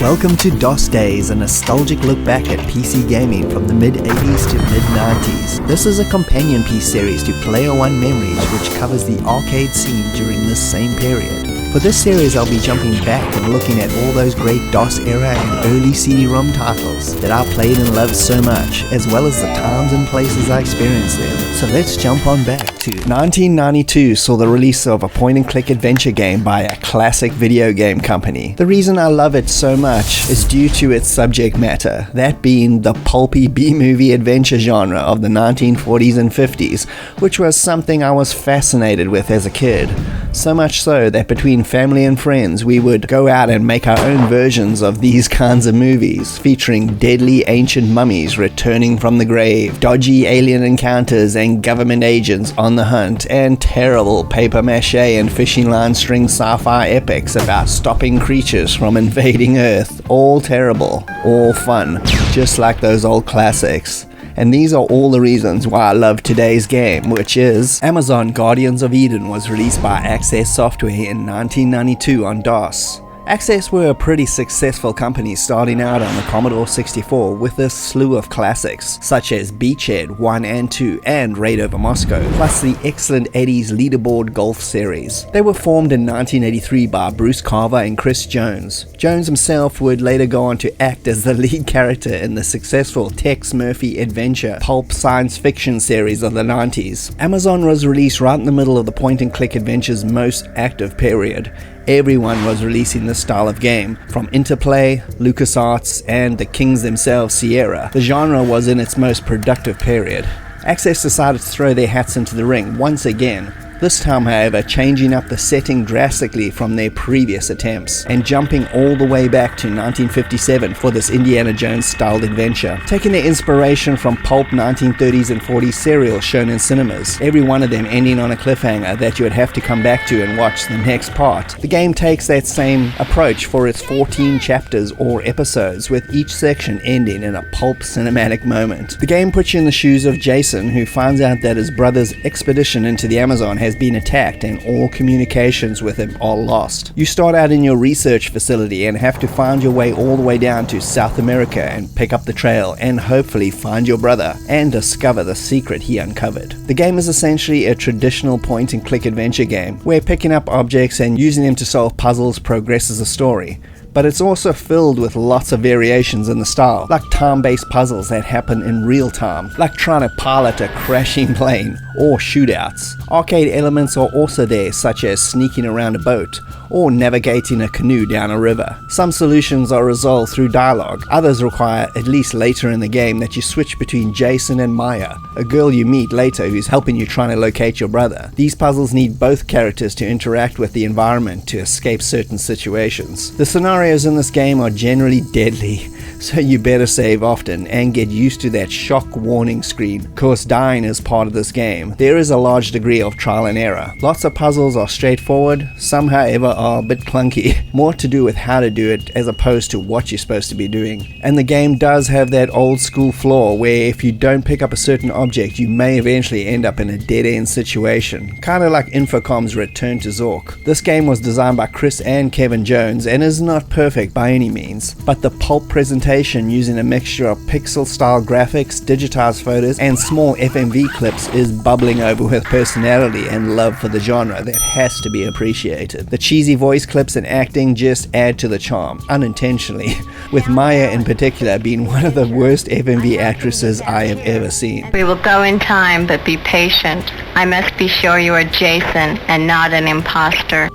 Welcome to DOS Days, a nostalgic look back at PC gaming from the mid-80s to mid-90s. This is a companion piece series to Player One Memories, which covers the arcade scene during this same period. For this series, I'll be jumping back and looking at all those great DOS era and early CD-ROM titles that I played and loved so much, as well as the times and places I experienced them. So let's jump on back to 1992 saw the release of a point-and-click adventure game by a classic video game company. The reason I love it so much is due to its subject matter, that being the pulpy B-movie adventure genre of the 1940s and 50s, which was something I was fascinated with as a kid. So much so that between family and friends we would go out and make our own versions of these kinds of movies, featuring deadly ancient mummies returning from the grave, dodgy alien encounters and government agents on the hunt, and terrible paper mache and fishing line string sci-fi epics about stopping creatures from invading Earth. All terrible, all fun, just like those old classics. And these are all the reasons why I love today's game, which is Amazon Guardians of Eden was released by Access Software in 1992 on DOS. Access were a pretty successful company starting out on the Commodore 64 with a slew of classics, such as Beachhead 1 and 2 and Raid Over Moscow, plus the excellent Eddie's Leaderboard Golf series. They were formed in 1983 by Bruce Carver and Chris Jones. Jones himself would later go on to act as the lead character in the successful Tex Murphy adventure pulp science fiction series of the 90s. Amazon was released right in the middle of the point-and-click adventure's most active period. Everyone was releasing this style of game, from Interplay, LucasArts, and the kings themselves, Sierra. The genre was in its most productive period. Access decided to throw their hats into the ring once again, this time however changing up the setting drastically from their previous attempts, and jumping all the way back to 1957 for this Indiana Jones styled adventure. Taking their inspiration from pulp 1930s and 40s serials shown in cinemas, every one of them ending on a cliffhanger that you would have to come back to and watch the next part. The game takes that same approach for its 14 chapters or episodes, with each section ending in a pulp cinematic moment. The game puts you in the shoes of Jason, who finds out that his brother's expedition into the Amazon has been attacked and all communications with him are lost. You start out in your research facility and have to find your way all the way down to South America and pick up the trail and hopefully find your brother and discover the secret he uncovered. The game is essentially a traditional point-and-click adventure game where picking up objects and using them to solve puzzles progresses the story. But it's also filled with lots of variations in the style, like time-based puzzles that happen in real time, like trying to pilot a crashing plane, or shootouts. Arcade elements are also there, such as sneaking around a boat, or navigating a canoe down a river. Some solutions are resolved through dialogue, others require, at least later in the game, that you switch between Jason and Maya, a girl you meet later who's helping you trying to locate your brother. These puzzles need both characters to interact with the environment to escape certain situations. The scenarios in this game are generally deadly, so you better save often and get used to that shock warning screen, cause dying is part of this game. There is a large degree of trial and error. Lots of puzzles are straightforward, some however are a bit clunky, more to do with how to do it as opposed to what you're supposed to be doing. And the game does have that old school flaw where if you don't pick up a certain object you may eventually end up in a dead-end situation, kinda like Infocom's Return to Zork. This game was designed by Chris and Kevin Jones and is not perfect by any means, but the pulp presentation using a mixture of pixel-style graphics, digitized photos, and small FMV clips is bubbling over with personality and love for the genre that has to be appreciated. The cheesy voice clips and acting just add to the charm, unintentionally, with Maya in particular being one of the worst FMV actresses I have ever seen. We will go in time, but be patient. I must be sure you are Jason and not an imposter.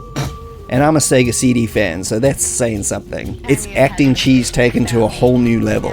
And I'm a Sega CD fan, so that's saying something. It's acting cheese taken to a whole new level.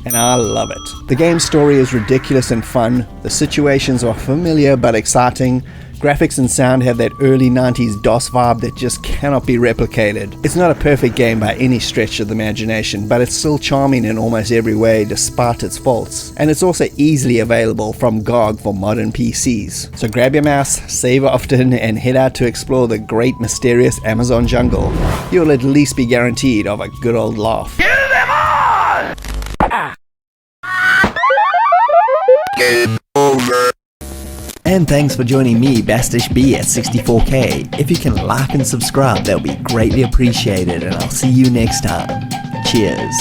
And I love it. The game's story is ridiculous and fun, the situations are familiar but exciting, graphics and sound have that early 90s DOS vibe that just cannot be replicated. It's not a perfect game by any stretch of the imagination, but it's still charming in almost every way despite its faults. And it's also easily available from GOG for modern PCs. So grab your mouse, save often, and head out to explore the great mysterious Amazon jungle. You'll at least be guaranteed of a good old laugh. Game over. And thanks for joining me, Bastich B, at 64K. If you can like and subscribe, that would be greatly appreciated, and I'll see you next time. Cheers.